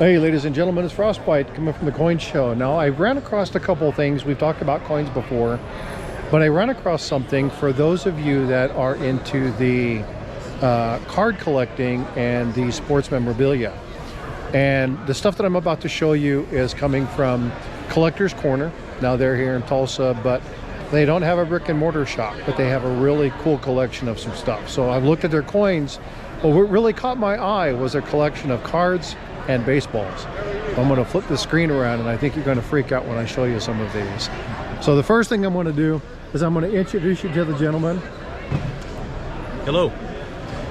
Hey ladies and gentlemen, it's Frostbite coming from the Coin Show. Now I ran across a couple of things. We've talked about coins before, but I ran across something for those of you that are into the card collecting and the sports memorabilia. And the stuff that I'm about to show you is coming from Collector's Corner. Now they're here in Tulsa, but they don't have a brick and mortar shop, but they have a really cool collection of some stuff. So I've looked at their coins, but what really caught my eye was their collection of cards and baseballs. I'm going to flip the screen around and I think you're going to freak out when I show you some of these. So the first thing I'm going to do is I'm going to introduce you to the gentleman. Hello,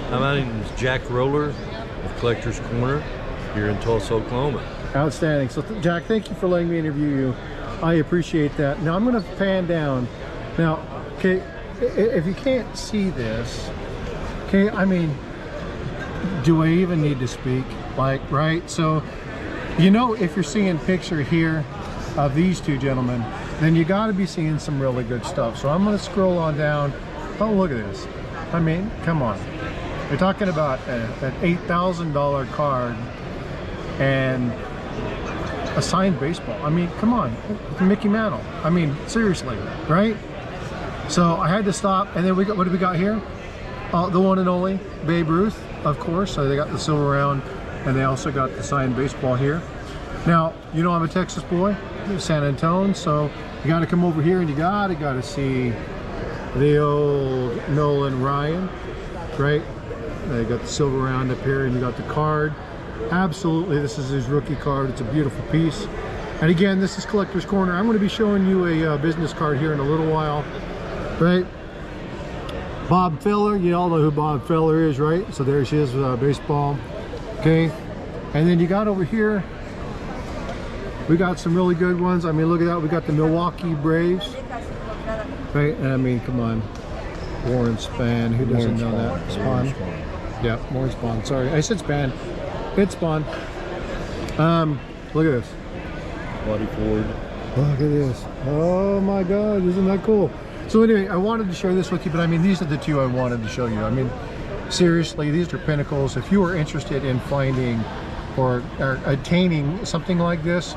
my name is Jack Roller of Collector's Corner here in Tulsa, Oklahoma. Outstanding. So Jack, thank you for letting me interview you. I appreciate that. Now I'm going to pan down. Now, okay, if you can't see this, okay, I mean, do I even need to speak? Like, right? So, you know, if you're seeing a picture here of these two gentlemen, then you got to be seeing some really good stuff. So I'm going to scroll on down. Oh, look at this. I mean, come on. We're talking about an $8,000 card and a signed baseball. I mean, come on, Mickey Mantle. I mean, seriously, right? So I had to stop, and then we got, what do we got here? The one and only Babe Ruth, of course. So they got the silver round, and they also got the signed baseball here. Now, you know I'm a Texas boy, San Antonio, so you got to come over here and you got to see the old Nolan Ryan, right? They got the silver round up here, and you got the card. Absolutely, this is his rookie card. It's a beautiful piece. And again, this is Collector's Corner. I'm going to be showing you a business card here in a little while, right? Bob Feller, you all know who Bob Feller is, right? So there's his baseball. Okay, and then you got over here, we got some really good ones. I mean, look at that. We got the Milwaukee Braves, right? And I mean, come on, Warren Spahn. Who doesn't know that? Spahn. Yeah, Warren Spahn. Sorry, I said Spahn. It's Spahn. Look at this. Buddy Ford. Look at this. Oh my God, isn't that cool? So anyway, I wanted to share this with you, but I mean, these are the two I wanted to show you. I mean, seriously, these are pinnacles. If you are interested in finding or attaining something like this,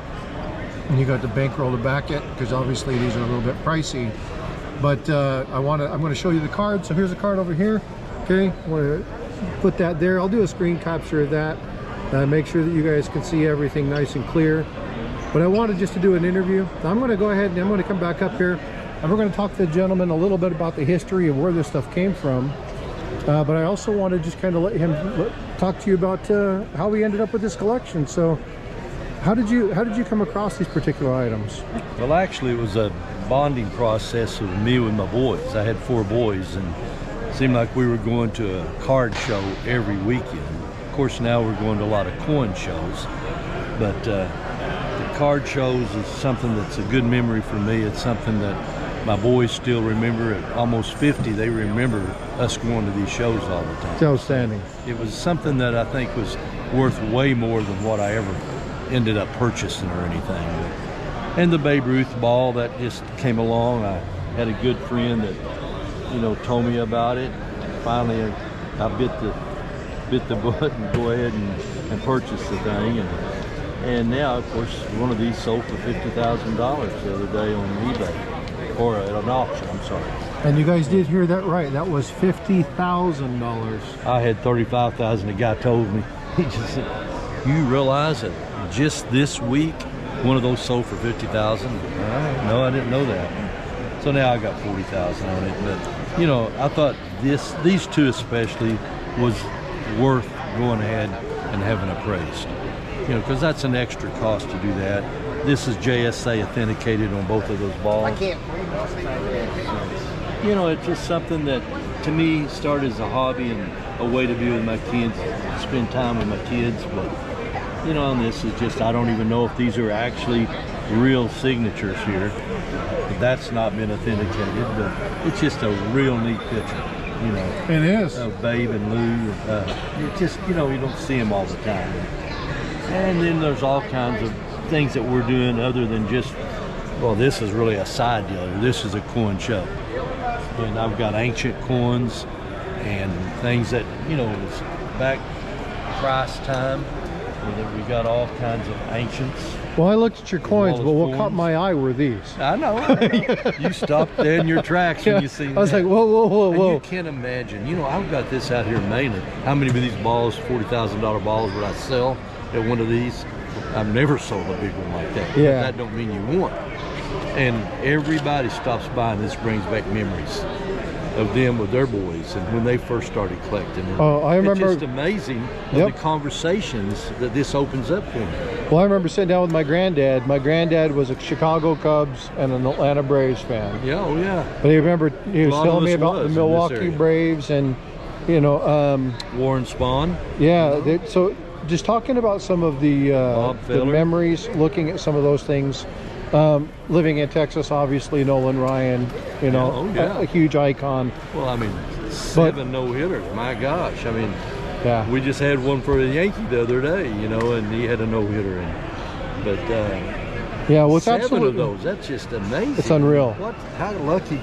and you got the bankroll to back it, because obviously these are a little bit pricey, but I'm going to show you the card. So here's a card over here. Okay, I'm going to put that there. I'll do a screen capture of that. Make sure that you guys can see everything nice and clear. But I wanted just to do an interview. I'm going to go ahead and I'm going to come back up here, and we're going to talk to the gentleman a little bit about the history of where this stuff came from. But I also want to just kind of let him talk to you about how we ended up with this collection. So how did you come across these particular items? Well, actually, it was a bonding process of me with my boys. I had 4 boys, and it seemed like we were going to a card show every weekend. Of course, now we're going to a lot of coin shows, but the card shows is something that's a good memory for me. It's something that my boys still remember. At almost 50, they remember us going to these shows all the time. It's outstanding. It was something that I think was worth way more than what I ever ended up purchasing or anything. And the Babe Ruth ball that just came along. I had a good friend that, you know, told me about it. Finally, I bit the bullet and go ahead and purchase the thing. And now, of course, one of these sold for $50,000 the other day on eBay. Or at an auction, I'm sorry. And you guys did hear that right. That was $50,000. I had $35,000. The guy told me. He just said, "You realize that just this week, one of those sold for $50,000?" No, I didn't know that. So now I got $40,000 on it. But you know, I thought these two especially was worth going ahead and having appraised. You know, because that's an extra cost to do that. This is JSA authenticated on both of those balls. I can't read this. You know, it's just something that to me started as a hobby and a way to be with my kids, spend time with my kids. But you know, on this is just, I don't even know if these are actually real signatures here. But that's not been authenticated, but it's just a real neat picture. You know, it is. Babe and Lou. It just, you know, you don't see them all the time. And then there's all kinds of things that we're doing other than just, well, this is really a side deal. This is a coin show. And I've got ancient coins and things that, you know, was back Christ time. We got all kinds of ancients. Well, I looked at your coins, but what Wallace caught my eye were these. I know. You stopped dead in your tracks when you see that. I was like, whoa, whoa, whoa, And whoa. you can't imagine. You know, I've got this out here in Maine. How many of these balls, $40,000 balls, would I sell at one of these? I've never sold a big one like that. Yeah. That don't mean you want. And everybody stops by, and this brings back memories of them with their boys and when they first started collecting. And Oh, I remember. it's just amazing the conversations that this opens up for me. Well, I remember sitting down with my granddad. My granddad was a Chicago Cubs and an Atlanta Braves fan. Yeah, oh yeah. But he remember he was lot telling of me us about was the in this Milwaukee area. Braves and, you know, Warren Spahn. yeah. So just talking about some of the Feller. memories, looking at some of those things. Living in Texas, obviously, Nolan Ryan, you know, Oh, yeah. a huge icon. Well, I mean, 7 no-hitters. My gosh. I mean, Yeah. we just had one for the Yankee the other day, you know, and he had a no-hitter in. But Yeah, well, it's 7 absolutely, of those, that's just amazing. It's unreal. What? How lucky?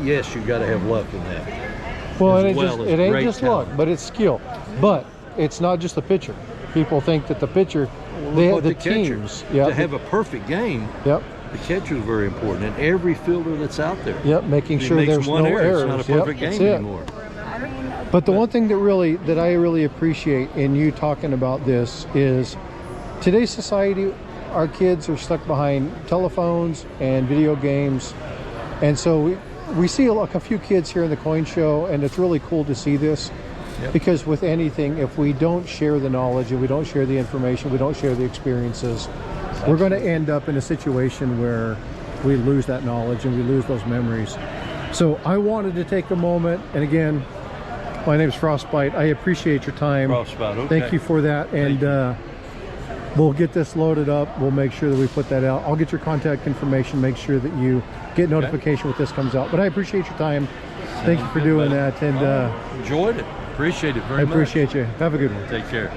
Yes, you got to have luck in that. well, as and well as it ain't great just talent. luck, but it's skill. But it's not just the pitcher. People think that the pitcher, Look what the catcher. teams, yeah, To have a perfect game, yep, the catcher is very important, and every fielder that's out there. yep, making If he sure makes there's one no error, errors. it's not a Yep, perfect that's game it. anymore. But the one thing that I really appreciate in you talking about this is today's society, our kids are stuck behind telephones and video games, and so we see a few kids here in the coin show, and it's really cool to see this. Yep. Because with anything, if we don't share the knowledge and we don't share the information, we don't share the experiences, we're going to end up in a situation where we lose that knowledge and we lose those memories. So I wanted to take a moment, and again, my name is Frostbite. I appreciate your time. Frostbite, okay. Thank you for that, and we'll get this loaded up. We'll make sure that we put that out. I'll get your contact information, make sure that you get notification when this comes out. But I appreciate your time. Thank you for doing that, and enjoyed it. Appreciate it very I much. appreciate you. Have a good one. Take care.